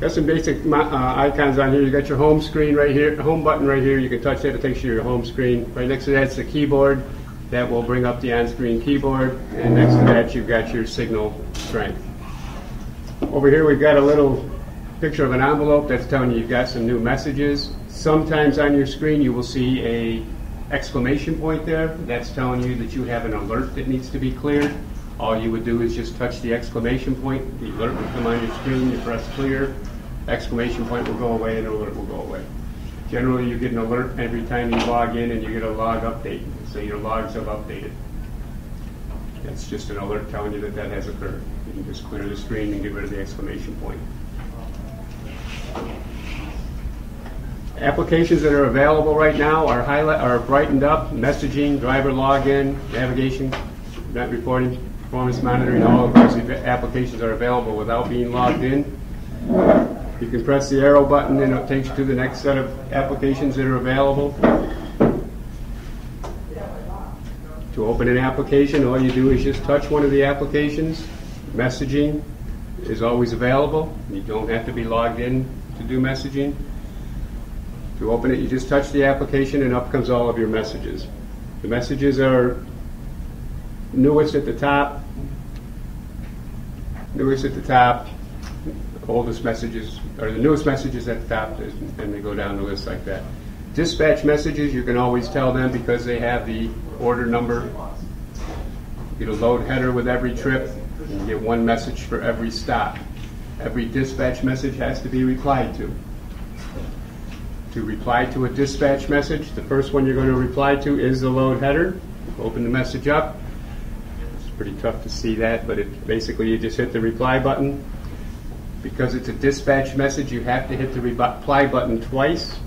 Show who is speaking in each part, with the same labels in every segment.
Speaker 1: Got some basic icons on here. You got your home screen right here, home button right here. You can touch that, it takes you to your home screen. Right next to that's the keyboard. That will bring up the on-screen keyboard. And next to that you've got your signal strength. Over here we've got a little picture of an envelope that's telling you you've got some new messages. Sometimes on your screen you will see a exclamation point there. That's telling you that you have an alert that needs to be cleared. All you would do is just touch the exclamation point. The alert will come on your screen. You press clear. Exclamation point will go away and the alert will go away. Generally you get an alert every time you log in and you get a log update. So your logs have updated. That's just an alert telling you that that has occurred. You can just clear the screen and get rid of the exclamation point. Applications that are available right now are brightened up: messaging, driver login, navigation, event reporting, performance monitoring. All of those applications are available without being logged in. You can press the arrow button and it takes you to the next set of applications that are available. To open an application, all you do is just touch one of the applications. Messaging is always available. You don't have to be logged in to do messaging. To open it, you just touch the application and up comes all of your messages. The messages are newest at the top, oldest messages, or the newest messages at the top, and they go down the list like that. Dispatch messages, you can always tell them because they have the order number. You get a load header with every trip, and you get one message for every stop. Every dispatch message has to be replied to. To reply to a dispatch message, the first one you're going to reply to is the load header. Open the message up. It's pretty tough to see that, but basically you just hit the reply button. Because it's a dispatch message, you have to hit the reply button twice.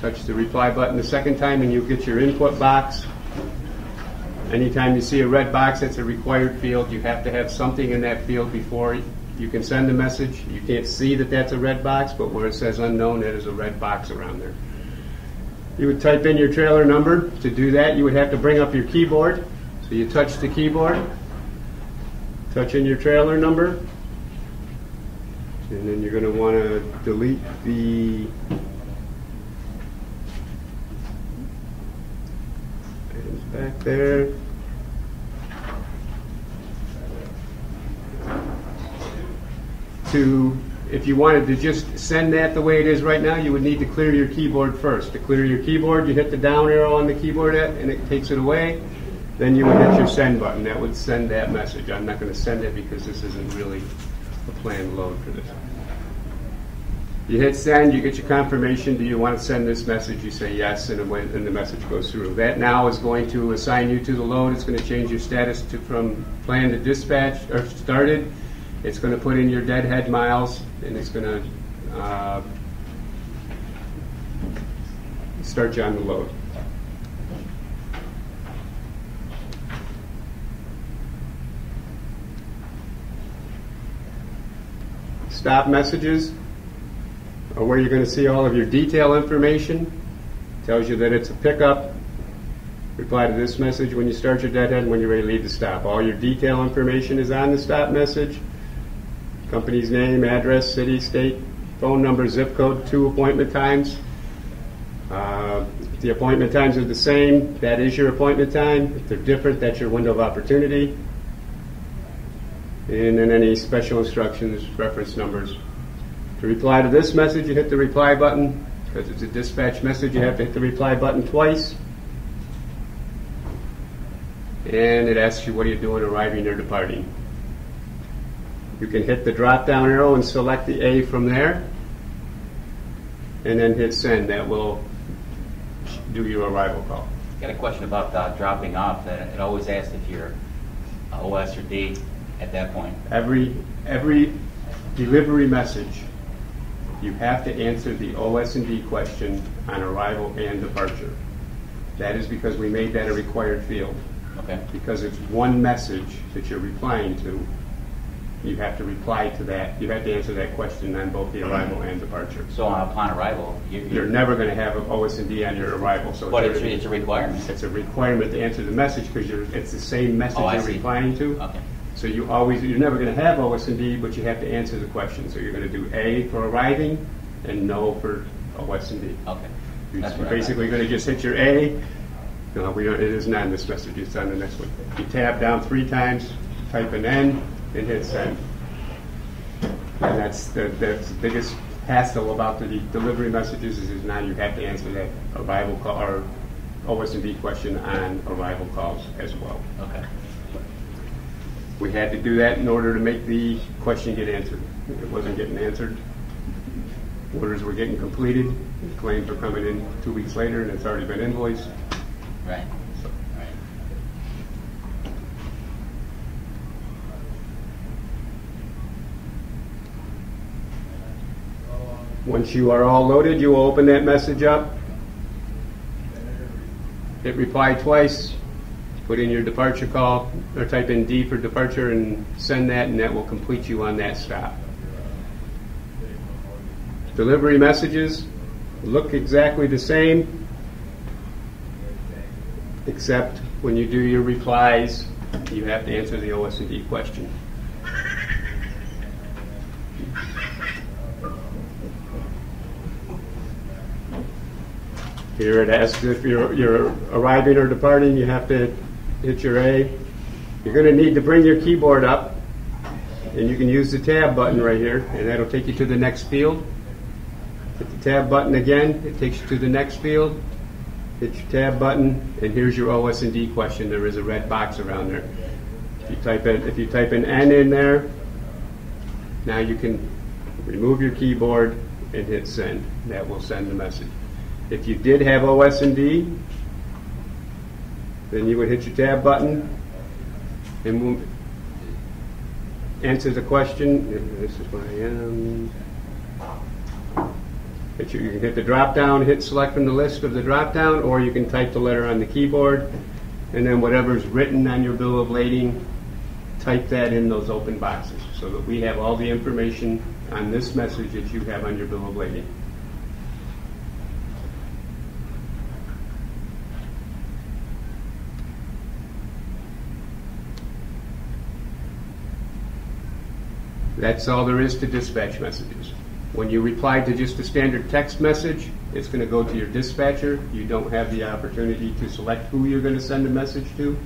Speaker 1: Touch the reply button the second time and you'll get your input box. Anytime you see a red box, that's a required field. You have to have something in that field before you can send a message. You can't see that that's a red box, but where it says unknown, that is a red box around there. You would type in your trailer number. To do that, you would have to bring up your keyboard. So you touch the keyboard, touch in your trailer number, and then you're going to want to delete the items back there. If you wanted to just send that the way it is right now, you would need to clear your keyboard first. To clear your keyboard, you hit the down arrow on the keyboard and it takes it away. Then you would hit your send button. That would send that message. I'm not going to send it because this isn't really a planned load for this. You hit send, you get your confirmation. Do you want to send this message? You say yes, and the message goes through. That now is going to assign you to the load. It's going to change your status from planned to dispatch or started. It's going to put in your deadhead miles, and it's going to start you on the load. Stop messages are where you're going to see all of your detail information. Tells you that it's a pickup. Reply to this message when you start your deadhead and when you're ready to leave the stop. All your detail information is on the stop message. Company's name, address, city, state, phone number, zip code, 2 appointment times. If the appointment times are the same, that is your appointment time. If they're different, that's your window of opportunity. And then any special instructions, reference numbers. To reply to this message, you hit the reply button. Because it's a dispatch message, you have to hit the reply button twice. And it asks you what are you doing, arriving or departing. You can hit the drop-down arrow and select the A from there. And then hit send. That will do your arrival call.
Speaker 2: Got a question about dropping off. It always asks if you're OS or D at that point.
Speaker 1: Every delivery message, you have to answer the OS and D question on arrival and departure. That is because we made that a required field.
Speaker 2: Okay.
Speaker 1: Because it's one message that you're replying to, you have to reply to that. You have to answer that question on both the arrival and departure.
Speaker 2: So upon arrival,
Speaker 1: you're never going to have an OS and D on your arrival. So
Speaker 2: but it's a requirement.
Speaker 1: It's a requirement to answer the message because it's the same message you're replying to.
Speaker 2: Okay.
Speaker 1: So you're never going to have OS&D, but you have to answer the question. So you're going to do A for arriving and no for OS&D.
Speaker 2: Okay.
Speaker 1: You're basically going to just hit your A. No, it is not in this message. It's on the next one. You tab down 3 times, type an N, and hit send. And that's the biggest hassle about the delivery messages is now you have to answer that arrival call or OS&D question on arrival calls as well.
Speaker 2: Okay.
Speaker 1: We had to do that in order to make the question get answered. If it wasn't getting answered, orders were getting completed, claims were coming in 2 weeks later, and it's already been invoiced.
Speaker 2: Right.
Speaker 1: So,
Speaker 2: Right.
Speaker 1: once you are all loaded, you will open that message up, hit reply twice, put in your departure call, or type in D for departure and send that, and that will complete you on that stop. Delivery messages look exactly the same, except when you do your replies, you have to answer the OS&D question. Here it asks if you're arriving or departing, you have to hit your A. You're going to need to bring your keyboard up, and you can use the tab button right here, and that'll take you to the next field. Hit the tab button again, it takes you to the next field. Hit your tab button, and here's your OS&D question. There is a red box around there. If you type an N in there, now you can remove your keyboard and hit send. That will send the message. If you did have OS&D, then you would hit your tab button and answer the question. This is where I am. You can hit the drop down, hit select from the list of the drop down, or you can type the letter on the keyboard, and then whatever's written on your bill of lading, type that in those open boxes so that we have all the information on this message that you have on your bill of lading. That's all there is to dispatch messages. When you reply to just a standard text message, it's going to go to your dispatcher. You don't have the opportunity to select who you're going to send a message to.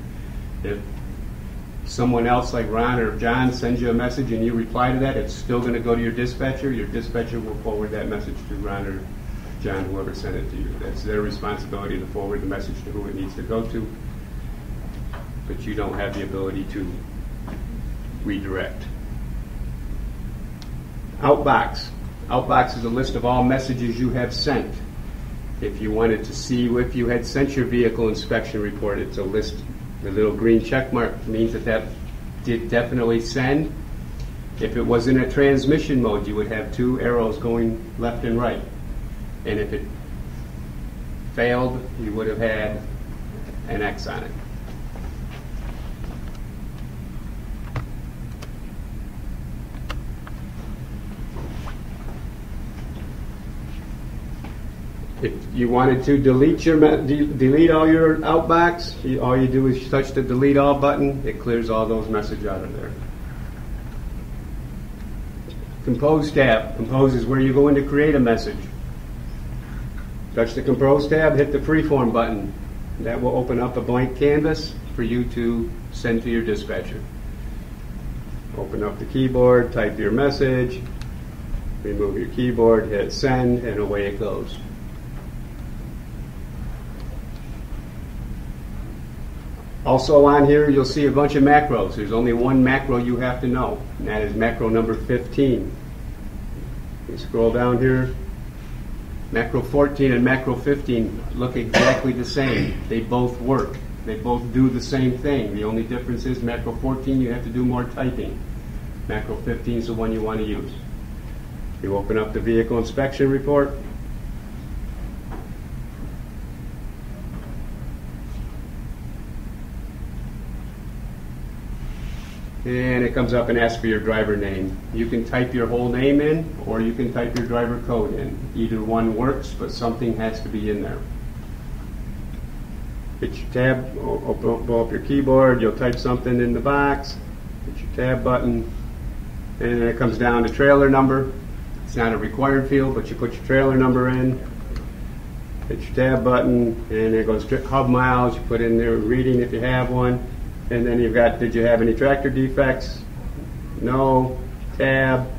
Speaker 1: If someone else like Ron or John sends you a message and you reply to that, it's still going to go to your dispatcher. Your dispatcher will forward that message to Ron or John, whoever sent it to you. That's their responsibility to forward the message to who it needs to go to. But you don't have the ability to redirect. Outbox. Outbox is a list of all messages you have sent. If you wanted to see if you had sent your vehicle inspection report, it's a list. The little green check mark means that did definitely send. If it was in a transmission mode, you would have 2 arrows going left and right. And if it failed, you would have had an X on it. If you wanted to delete all your outbox, all you do is touch the delete all button. It clears all those messages out of there. Compose tab. Compose is where you go in to create a message. Touch the Compose tab, hit the freeform button. That will open up a blank canvas for you to send to your dispatcher. Open up the keyboard, type your message, remove your keyboard, hit send, and away it goes. Also on here, you'll see a bunch of macros. There's only one macro you have to know, and that is macro number 15. You scroll down here. Macro 14 and macro 15 look exactly the same. They both work. They both do the same thing. The only difference is macro 14, you have to do more typing. Macro 15 is the one you want to use. You open up the vehicle inspection report. And it comes up and asks for your driver name. You can type your whole name in, or you can type your driver code in. Either one works, but something has to be in there. Hit your tab, blow up your keyboard, you'll type something in the box, hit your tab button, and then it comes down to trailer number. It's not a required field, but you put your trailer number in, hit your tab button, and it goes hub miles. You put in there reading if you have one, and then you've got, did you have any tractor defects? No. Tab,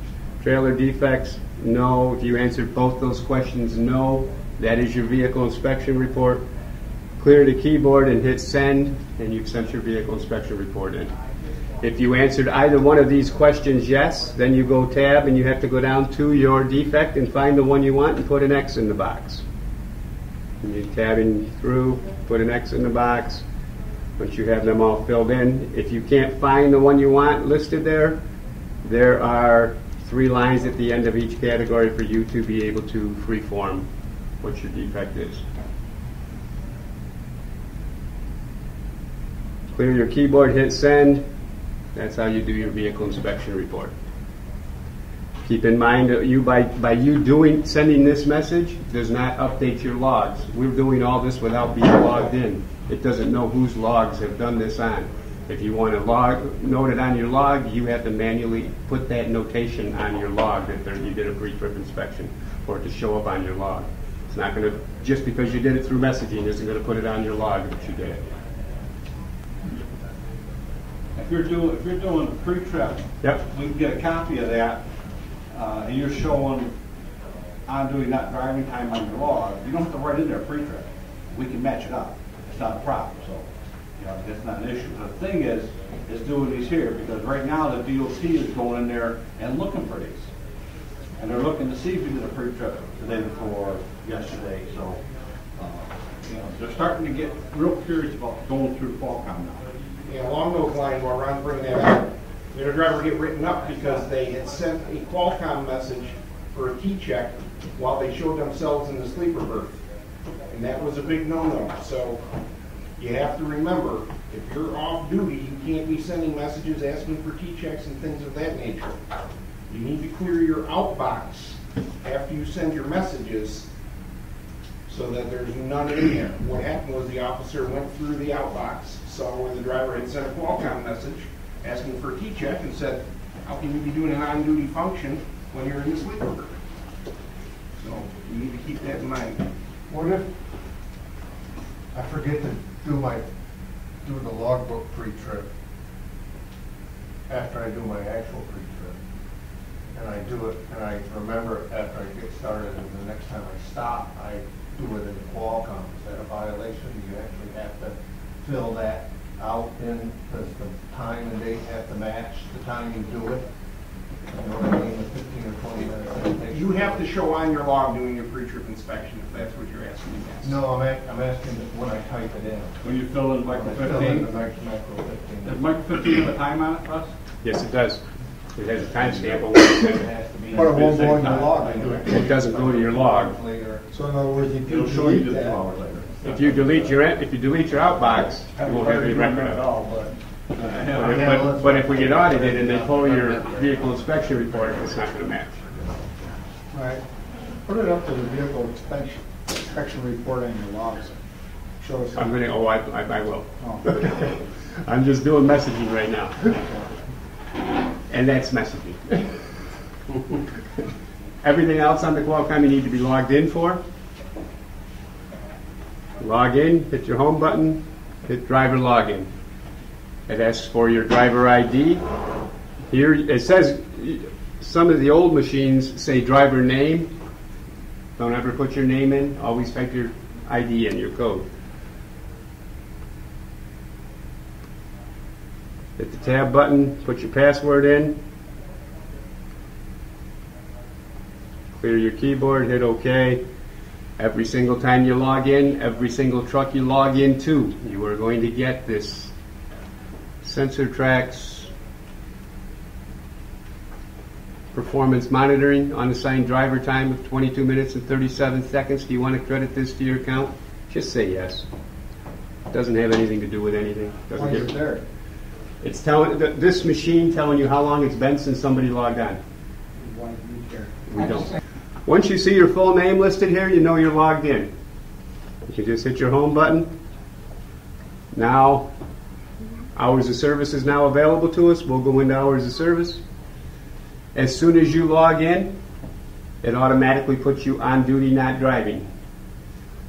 Speaker 1: trailer defects? No. If you answered both those questions, no. That is your vehicle inspection report. Clear the keyboard and hit send, and you've sent your vehicle inspection report in. If you answered either one of these questions yes, then you go tab and you have to go down to your defect and find the one you want and put an X in the box. And you're tabbing through, put an X in the box. Once you have them all filled in, if you can't find the one you want listed there, there are 3 lines at the end of each category for you to be able to freeform what your defect is. Clear your keyboard, hit send. That's how you do your vehicle inspection report. Keep in mind that by you sending this message does not update your logs. We're doing all this without being logged in. It doesn't know whose logs have done this on. If you want to note it on your log, you have to manually put that notation on your log that you did a pre-trip inspection for it to show up on your log. It's not going to, just because you did it through messaging, isn't going to put it on your log that you did it.
Speaker 3: If you're doing a pre-trip,
Speaker 1: yep,
Speaker 3: we can get a copy of that, and you're showing on duty not driving time on your log. You don't have to write in there pre-trip. We can match it up. It's not a problem. So, you know, that's not an issue. The thing is doing these here, because right now the DOT is going in there and looking for these, and they're looking to see if you did a pre-trip the day before, yesterday. So, you know, they're starting to get real curious about going through Qual Comm now.
Speaker 4: Yeah, along those lines, while Ron's bringing that up, we had a driver get written up because they had sent a Qual Comm message for a key check while they showed themselves in the sleeper berth. And that was a big no-no. So you have to remember, if you're off duty, you can't be sending messages asking for key checks and things of that nature. You need to clear your outbox after you send your messages so that there's none in there. What happened was the officer went through the outbox, saw where the driver had sent a Qual Comm message asking for a key check, and said, how can you be doing an on-duty function when you're in the sleeper berth? So you need to keep that in mind.
Speaker 5: What if I forget to do the logbook pre-trip after I do my actual pre-trip, and I do it, and I remember it after I get started, and the next time I stop, I do it in Qual Comm? Is that a violation? Do you actually have to fill that out in? Does the time and date have to match the time you do it? You know what I mean? The 15 or 20 minutes that it takes.
Speaker 4: You have to show on your log doing your pre-trip inspection if that's what you're asking me.
Speaker 5: No, I'm asking when I type it in.
Speaker 3: When you fill in micro 15?
Speaker 5: The micro 15.
Speaker 3: Does micro 15 have a time on it, Russ?
Speaker 1: Yes, it does. It has a timestamp on it.
Speaker 5: It has to be.
Speaker 6: But it won't go in your log.
Speaker 1: It doesn't go to your log.
Speaker 6: So in other words, if you
Speaker 3: It'll show you
Speaker 6: delete
Speaker 3: just 2
Speaker 6: that,
Speaker 3: hours later.
Speaker 1: If you delete your outbox, you won't have any record of it.
Speaker 6: all,
Speaker 1: But if we get audited and they pull your vehicle inspection report, it's not going to match.
Speaker 6: right, put it up to the vehicle inspection report on your logs. Show us.
Speaker 1: I'm going to. Oh, I will.
Speaker 6: Oh.
Speaker 1: I'm just doing messaging right now, and that's messaging. Everything else on the Qual Comm you need to be logged in for. Log in, hit your home button, hit driver login. It asks for your driver ID. Here it says some of the old machines say driver name. Don't ever put your name in. Always type your ID in, your code. Hit the tab button, put your password in. Clear your keyboard, hit OK. Every single time you log in, every single truck you log into, you are going to get this sensor tracks performance monitoring, unassigned driver time of 22 minutes and 37 seconds. Do you want to credit this to your account? Just say yes. It doesn't have anything to do with anything. Doesn't
Speaker 6: Why is it
Speaker 1: give-
Speaker 6: there?
Speaker 1: It's telling this machine telling you how long it's been since somebody logged on.
Speaker 6: Why do you care?
Speaker 1: We don't. Once you see your full name listed here, you know you're logged in. You can just hit your home button. Now, Hours of service is now available to us. We'll go into hours of service. As soon as you log in, it automatically puts you on duty, not driving.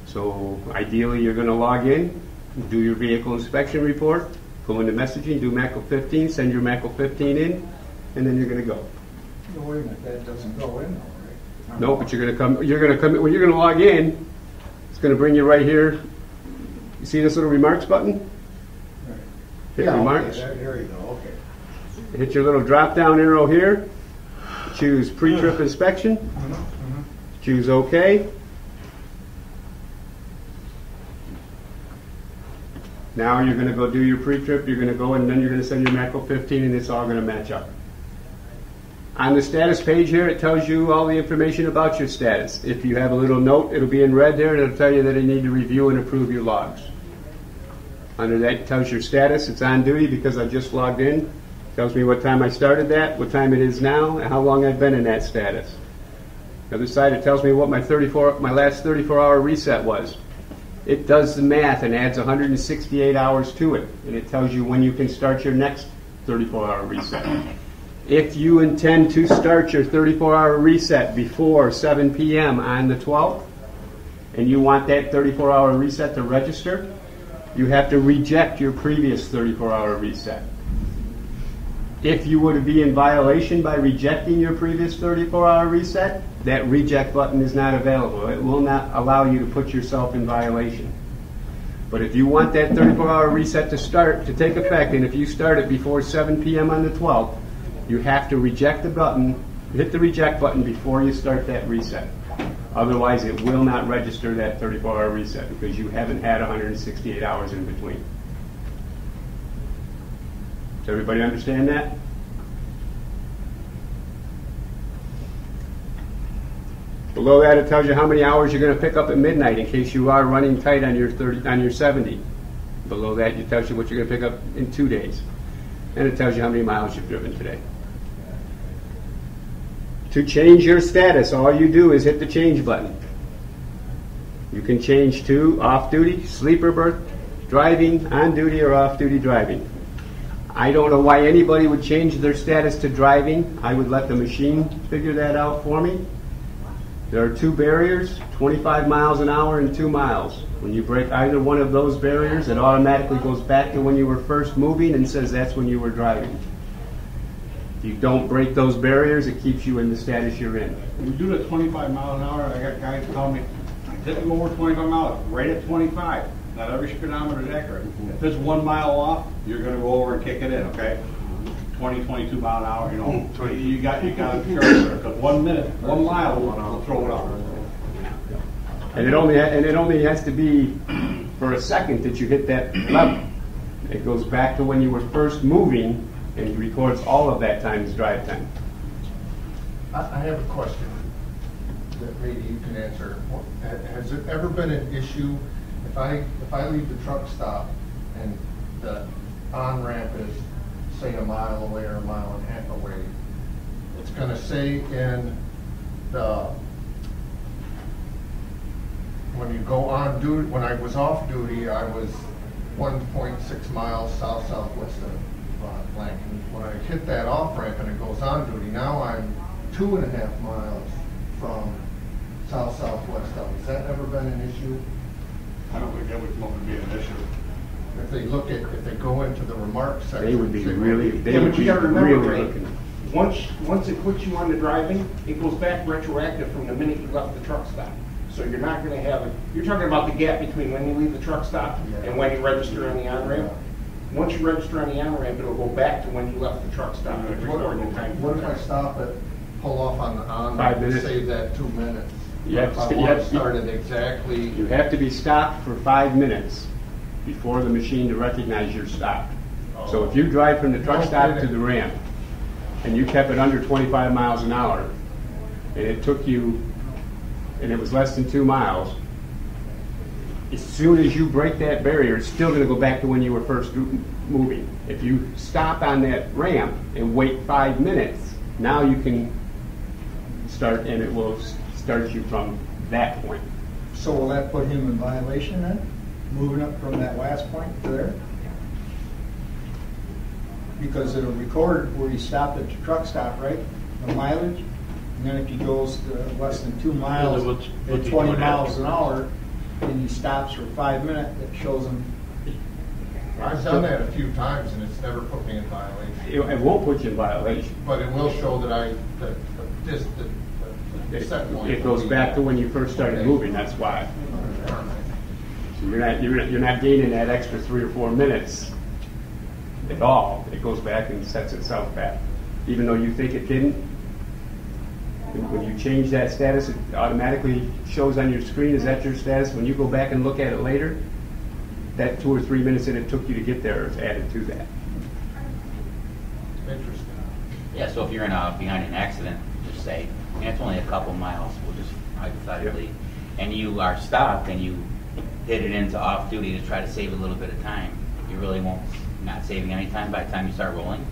Speaker 1: So ideally, you're going to log in, do your vehicle inspection report, go into messaging, do MACL 15, send your MACL 15 in, and then you're going to go.
Speaker 6: No, wait a minute, that doesn't go in though, right?
Speaker 1: No, but you're going to come. You're going to come when you're going to log in. It's going to bring you right here. You see this little remarks button?
Speaker 6: Right.
Speaker 1: Hit
Speaker 6: Yeah,
Speaker 1: remarks.
Speaker 6: okay, there you go, okay.
Speaker 1: Hit your little drop-down arrow here. Choose pre-trip inspection. Choose OK. Now you're going to go do your pre-trip. You're going to go and then you're going to send your MACL 15, and it's all going to match up. On the status page here, it tells you all the information about your status. If you have a little note, it'll be in red there, and it'll tell you that you need to review and approve your logs. Under that, it tells your status. It's on duty because I just logged in. Tells me what time I started that, what time it is now, and how long I've been in that status. The other side, it tells me what my last 34-hour reset was. It does the math and adds 168 hours to it, and it tells you when you can start your next 34-hour reset. If you intend to start your 34-hour reset before 7 p.m. on the 12th, and you want that 34-hour reset to register, you have to reject your previous 34-hour reset. If you were to be in violation by rejecting your previous 34-hour reset, that reject button is not available. It will not allow you to put yourself in violation. But if you want that 34-hour reset to take effect, and if you start it before 7 p.m. on the 12th, you have to reject the button, hit the reject button before you start that reset. Otherwise, it will not register that 34-hour reset because you haven't had 168 hours in between. Does everybody understand that? Below that, it tells you how many hours you're going to pick up at midnight in case you are running tight on your 70. Below that, it tells you what you're going to pick up in 2 days. And it tells you how many miles you've driven today. To change your status, all you do is hit the change button. You can change to off-duty, sleeper berth, driving, on-duty, or off-duty driving. I don't know why anybody would change their status to driving. I would let the machine figure that out for me. There are two barriers, 25 miles an hour and 2 miles. When you break either one of those barriers, it automatically goes back to when you were first moving and says that's when you were driving. If you don't break those barriers, it keeps you in the status you're in.
Speaker 3: We do the 25 miles an hour. I got guys tell me, I didn't go over 25 miles, right at 25. Not every speedometer is accurate. If it's 1 mile off, you're going to go over and kick it in, okay? 20, 22 mile an hour, you know, you got to be careful because 1 minute, 1 mile will throw it off.
Speaker 1: And it only has to be for a second that you hit that level. It goes back to when you were first moving and records all of that time as drive time.
Speaker 5: I have a question that maybe you can answer. Has it ever been an issue if I leave the truck stop and the on-ramp is, say, a mile away or a mile and a half away, it's going to say in the, when you go on duty, when I was off duty, I was 1.6 miles south-southwest of blank. And when I hit that off-ramp and it goes on duty, now I'm 2.5 miles from south-southwest of. Has that ever been an issue?
Speaker 3: I don't think that would be an issue.
Speaker 5: If they go into the remarks section,
Speaker 1: They would be really
Speaker 4: Ray,
Speaker 1: looking.
Speaker 4: once it puts you on the driving, it goes back retroactive from the minute you left the truck stop. So you're not going to have it. You're talking about the gap between when you leave the truck stop and when you register on the on-ramp. Once you register on the on-ramp, it'll go back to when you left the truck stop.
Speaker 5: What if I stop at, pull off on the on-ramp
Speaker 1: 5
Speaker 5: and
Speaker 1: minutes.
Speaker 5: save that 2 minutes?
Speaker 1: You have
Speaker 5: If I
Speaker 1: to- you
Speaker 5: want
Speaker 1: have-
Speaker 5: to start it exactly.
Speaker 1: You have to be stopped for 5 minutes before the machine to recognize you're stopped. So if you drive from the truck stop to the ramp and you kept it under 25 miles an hour and it took you, and it was less than 2 miles, as soon as you break that barrier, it's still going to go back to when you were first moving. If you stop on that ramp and wait 5 minutes, now you can start, and it will start you from that point.
Speaker 6: So will that put him in violation then? Moving up from that last point to there? because it'll record where he stopped at the truck stop, right? The mileage, and then if he goes to less than 2 miles
Speaker 7: what's
Speaker 6: at
Speaker 7: he
Speaker 6: 20
Speaker 7: doing
Speaker 6: miles
Speaker 7: after?
Speaker 6: an hour, and he stops for 5 minutes, it shows him.
Speaker 5: I've done that a few times and it's never put me in violation.
Speaker 1: It won't put you in violation.
Speaker 5: But it will show that the set point.
Speaker 1: It goes back to when you first started moving, that's why. So you're not gaining that extra 3 or 4 minutes at all. It goes back and sets itself back. Even though you think it didn't, when you change that status, it automatically shows on your screen, is that your status? When you go back and look at it later, that 2 or 3 minutes that it took you to get there is added to that.
Speaker 5: Interesting.
Speaker 2: Yeah, so if you're behind an accident, just say, and it's only a couple miles, we'll just hypothetically, and you are stopped and you hit it into off-duty to try to save a little bit of time, you really won't, not saving any time by the time you start rolling?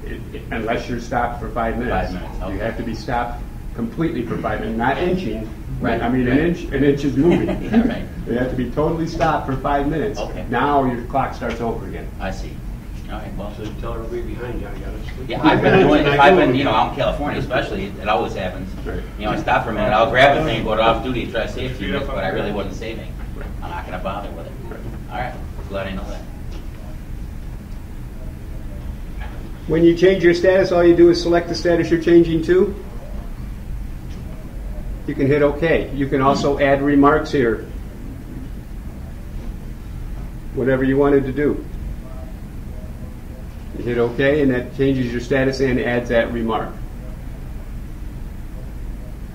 Speaker 1: Unless you're stopped for 5 minutes.
Speaker 2: 5 minutes, okay.
Speaker 1: You have to be stopped completely for 5 minutes, not inching.
Speaker 2: Right.
Speaker 1: I mean,
Speaker 2: Right.
Speaker 1: an inch is moving.
Speaker 2: Yeah, right.
Speaker 1: You have to be totally stopped for 5 minutes.
Speaker 2: Okay.
Speaker 1: Now your clock starts over again.
Speaker 2: I see. All right, well.
Speaker 7: So you tell everybody behind you, I got it.
Speaker 2: Yeah, I've been doing, if I've been, out in California especially, it always happens.
Speaker 1: Right.
Speaker 2: I stop for a minute, I'll grab the thing and go to off-duty and try to save a few minutes, but I really wasn't saving. I'm not gonna bother with it. All right, glad I know that.
Speaker 1: When you change your status, all you do is select the status you're changing to. You can hit OK. You can also add remarks here. Whatever you wanted to do. You hit OK, and that changes your status and adds that remark.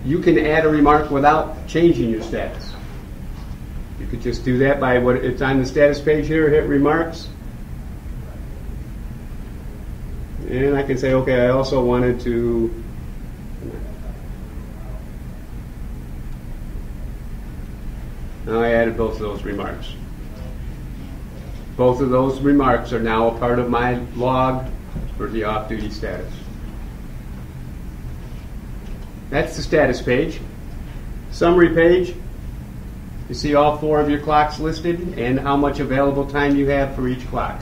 Speaker 1: You can add a remark without changing your status. You could just do that by it's on the status page here, hit remarks. And I can say, okay, I also wanted to now I added both of those remarks. Both of those remarks are now a part of my log for the off-duty status. That's the status page. Summary page. You see all 4 of your clocks listed and how much available time you have for each clock.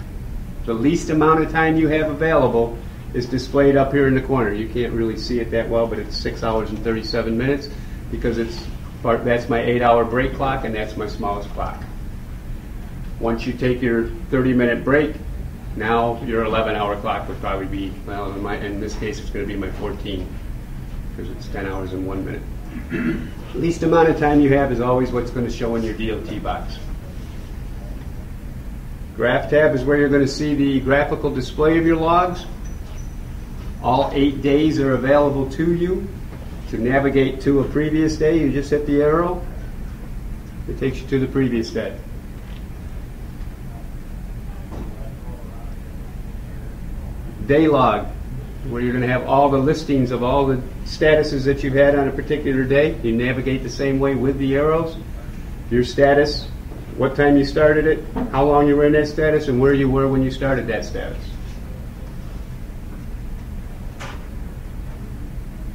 Speaker 1: The least amount of time you have available is displayed up here in the corner. You can't really see it that well, but it's 6 hours and 37 minutes because that's my 8-hour break clock and that's my smallest clock. Once you take your 30-minute break, now your 11-hour clock would probably be, well, in this case it's going to be my 14 because it's 10 hours and 1 minute. Least amount of time you have is always what's going to show in your DOT box. Graph tab is where you're going to see the graphical display of your logs. All 8 days are available to you. To navigate to a previous day, you just hit the arrow. It takes you to the previous day. Day log, where you're going to have all the listings of all the statuses that you've had on a particular day. You navigate the same way with the arrows. Your status, what time you started it, how long you were in that status, and where you were when you started that status.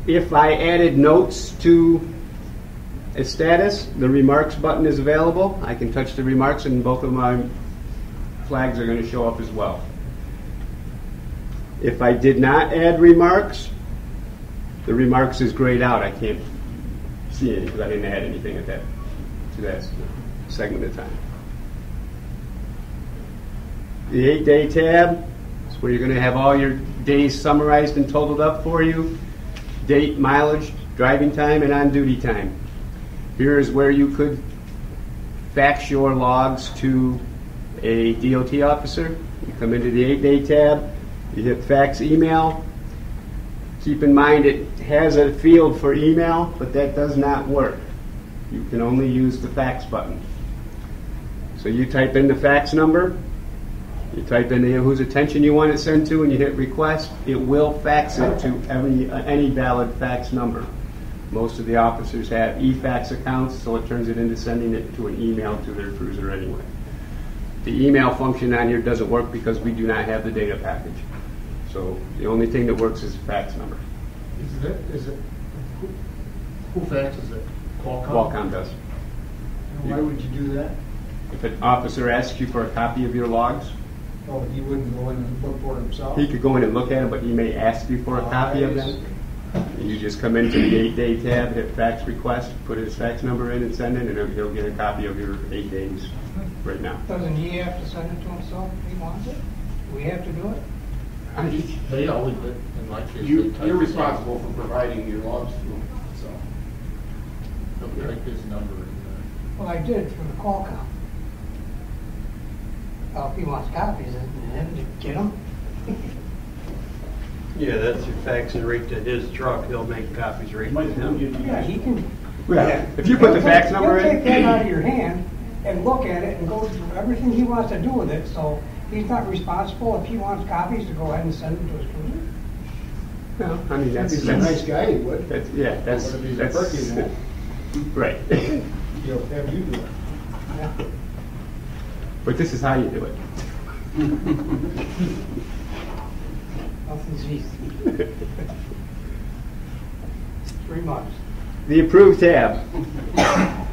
Speaker 1: If I added notes to a status, the remarks button is available. I can touch the remarks and both of my flags are going to show up as well. If I did not add remarks, the remarks is grayed out. I can't see it because I didn't add anything to that segment of time. The 8-day tab is where you're going to have all your days summarized and totaled up for you. Date, mileage, driving time, and on-duty time. Here is where you could fax your logs to a DOT officer. You come into the 8-day tab, you hit fax email. Keep in mind it has a field for email, but that does not work. You can only use the fax button. So you type in the fax number, you type in whose attention you want it sent to, and you hit request. It will fax it to any valid fax number. Most of the officers have e-fax accounts, so it turns it into sending it to an email to their cruiser anyway. The email function on here doesn't work because we do not have the data package. So the only thing that works is the fax number.
Speaker 6: Who faxes it? Qual Comm?
Speaker 1: Qual Comm does.
Speaker 6: Why would you do that?
Speaker 1: If an officer asks you for a copy of your logs,
Speaker 6: Oh, he wouldn't go in and look for it himself?
Speaker 1: He could go in and look at them, but he may ask you for a copy of them. You just come into the 8-day tab, hit fax request, put his fax number in and send it, and he'll get a copy of your 8 days right now.
Speaker 8: Doesn't he have to send it to himself if he wants it? Do we have to do it?
Speaker 5: They always, in my case,
Speaker 4: You're responsible for providing your logs to them, so.
Speaker 5: They'll type his number in
Speaker 8: Well, I did through the Qual Comm. If he wants copies, then to get them.
Speaker 7: Yeah, that's your faxing right to his truck. He'll make copies right to him.
Speaker 8: Yeah, he can.
Speaker 1: Yeah. If you put the fax number
Speaker 8: He'll take
Speaker 1: in,
Speaker 8: that out of your hand and look at it and go through everything he wants to do with it, so he's not responsible if he wants copies to go ahead and send them to his cruiser.
Speaker 1: no, I mean,
Speaker 6: If he's a nice guy, he would.
Speaker 1: That's, yeah, that's,
Speaker 6: But if he's a perky, then
Speaker 1: right.
Speaker 6: he'll have you do it.
Speaker 8: Yeah.
Speaker 1: But this is how you do it.
Speaker 8: Nothing's easy. 3 months.
Speaker 1: The Approve tab.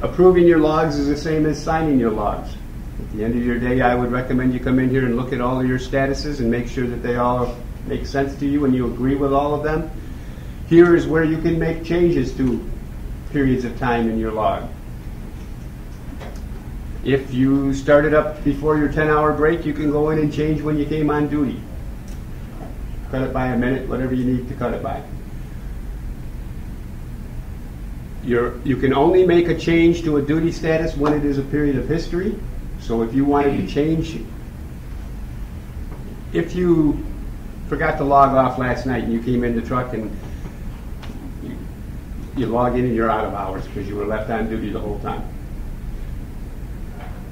Speaker 1: Approving your logs is the same as signing your logs. At the end of your day, I would recommend you come in here and look at all of your statuses and make sure that they all make sense to you and you agree with all of them. Here is where you can make changes to periods of time in your log. If you started up before your 10-hour break, you can go in and change when you came on duty. Cut it by a minute, whatever you need to cut it by. You can only make a change to a duty status when it is a period of history. So if you wanted to change, if you forgot to log off last night and you came in the truck and you log in and you're out of hours because you were left on duty the whole time.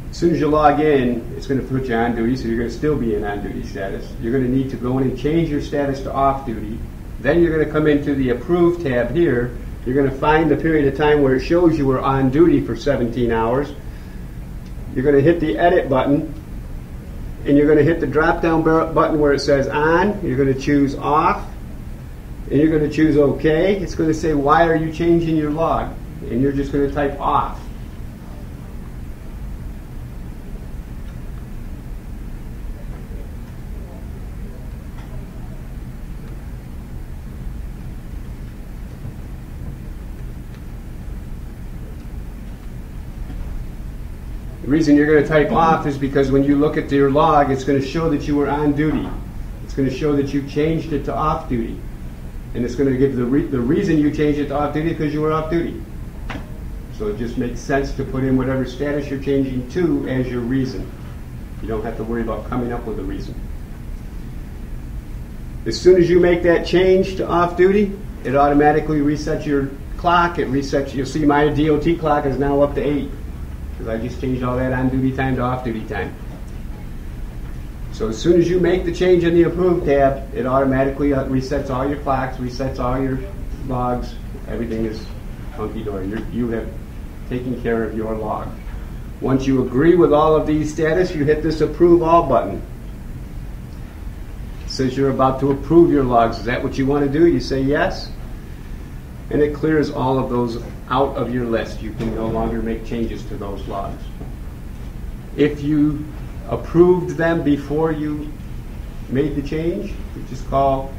Speaker 1: As soon as you log in, it's going to put you on duty, so you're going to still be in on-duty status. You're going to need to go in and change your status to off-duty. Then you're going to come into the Approve tab here. You're going to find the period of time where it shows you were on duty for 17 hours. You're going to hit the Edit button, and you're going to hit the drop-down button where it says On. You're going to choose Off, and you're going to choose OK. It's going to say, why are you changing your log? And you're just going to type Off. The reason you're going to type off is because when you look at your log, it's going to show that you were on duty. It's going to show that you changed it to off duty. And it's going to give the reason you changed it to off duty because you were off duty. So it just makes sense to put in whatever status you're changing to as your reason. You don't have to worry about coming up with a reason. As soon as you make that change to off duty, it automatically resets your clock. It resets. You'll see my DOT clock is now up to 8. Because I just changed all that on-duty time to off-duty time. So as soon as you make the change in the Approve tab, it automatically resets all your clocks, resets all your logs. Everything is hunky-dory. You have taken care of your log. Once you agree with all of these status, you hit this Approve All button. It says you're about to approve your logs. Is that what you want to do? You say yes. And it clears all of those out of your list. You can no longer make changes to those logs. If you approved them before you made the change, you just call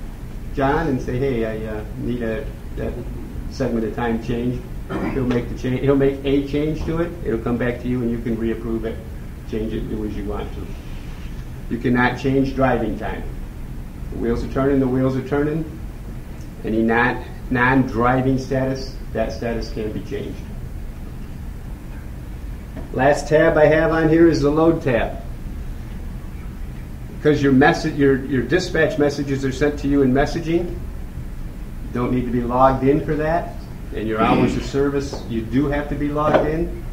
Speaker 1: John and say, hey, I need that segment of time change. He'll make the change. He'll make a change to it. It'll come back to you and you can reapprove it, change it, do as you want to. You cannot change driving time. The wheels are turning, the wheels are turning. Any non-driving status, that status can be changed. Last tab I have on here is the Load tab. Because your dispatch messages are sent to you in messaging, you don't need to be logged in for that. And your hours of service, you do have to be logged in.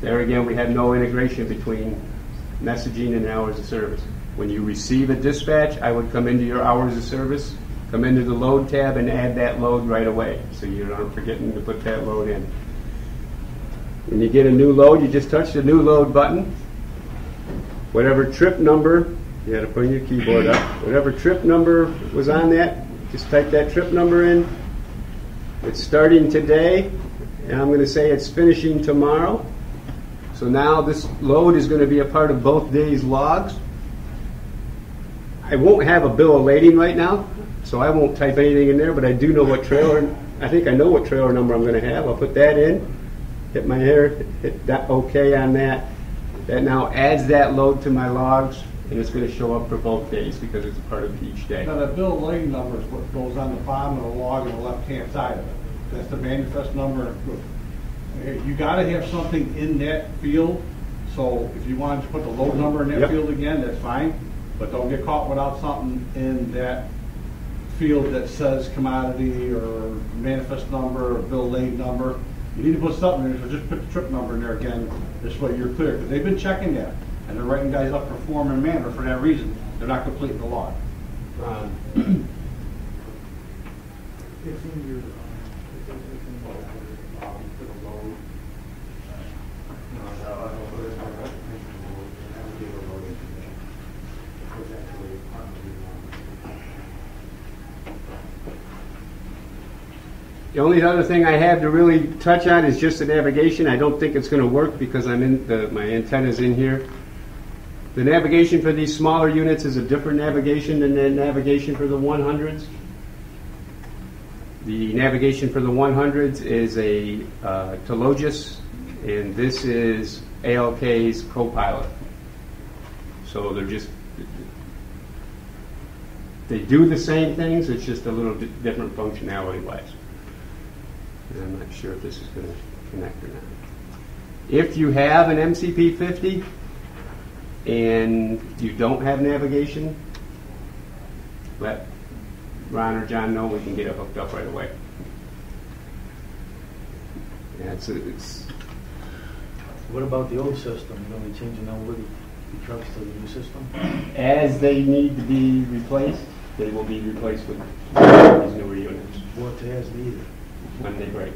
Speaker 1: There again, we have no integration between messaging and hours of service. When you receive a dispatch, I would come into your hours of service, come into the Load tab and add that load right away, so you aren't forgetting to put that load in. When you get a new load, you just touch the New Load button. Whatever trip number, you got to put your keyboard up, whatever trip number was on that, just type that trip number in. It's starting today, and I'm going to say it's finishing tomorrow. So now this load is going to be a part of both days' logs. I won't have a bill of lading right now, so I won't type anything in there, but I do know what trailer, I think I know what trailer number I'm going to have. I'll put that in, hit my hair, hit that OK on that. That now adds that load to my logs, and it's going to show up for both days because it's a part of each day.
Speaker 3: Now, the bill of lading number is what goes on the bottom of the log on the left-hand side of it. That's the manifest number. You gotta have something in that field, so if you wanted to put the load number in that
Speaker 1: Yep.
Speaker 3: field again, that's fine, but don't get caught without something in that field that says commodity or manifest number or bill of lading number. You need to put something in there, so just put the trip number in there again, this way you're clear, because they've been checking that, and they're writing guys up for form and manner for that reason. They're not completing the log.
Speaker 1: The only other thing I have to really touch on is just the navigation. I don't think it's going to work because I'm in my antenna's in here. The navigation for these smaller units is a different navigation than the navigation for the 100s. The navigation for the 100s is a Telogis, and this is ALK's Copilot. So they do the same things, it's just a little different functionality-wise. And I'm not sure if this is going to connect or not. If you have an MCP50 and you don't have navigation, let Ron or John know, we can get it hooked up right away. Yeah, it's
Speaker 7: What about the old system? You know, we changing over the trucks to the new system?
Speaker 1: as they need to be replaced, they will be replaced with these newer units
Speaker 7: What has needed?
Speaker 1: when they break.